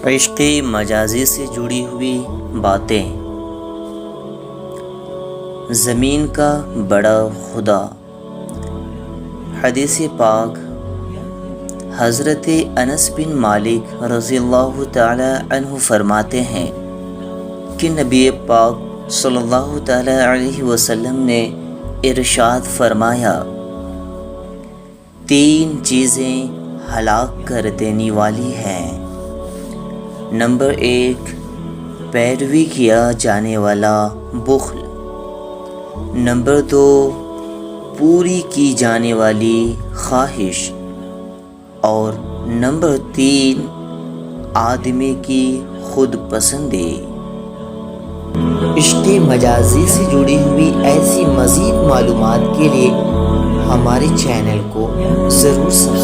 عشق مجازی سے جڑی ہوئی باتیں۔ زمین کا بڑا خدا۔ حدیث پاک حضرت انس بن مالک رضی اللہ تعالی عنہ فرماتے ہیں کہ نبی پاک صلی اللہ تعالی علیہ وسلم نے ارشاد فرمایا، تین چیزیں ہلاک کر دینے والی ہیں۔ نمبر 1، پیروی کیا جانے والا بخل۔ نمبر 2، پوری کی جانے والی خواہش۔ اور نمبر 3، آدمی کی خود پسندی۔ عشق مجازی سے جڑی ہوئی ایسی مزید معلومات کے لیے ہمارے چینل کو ضرور سبسکرائب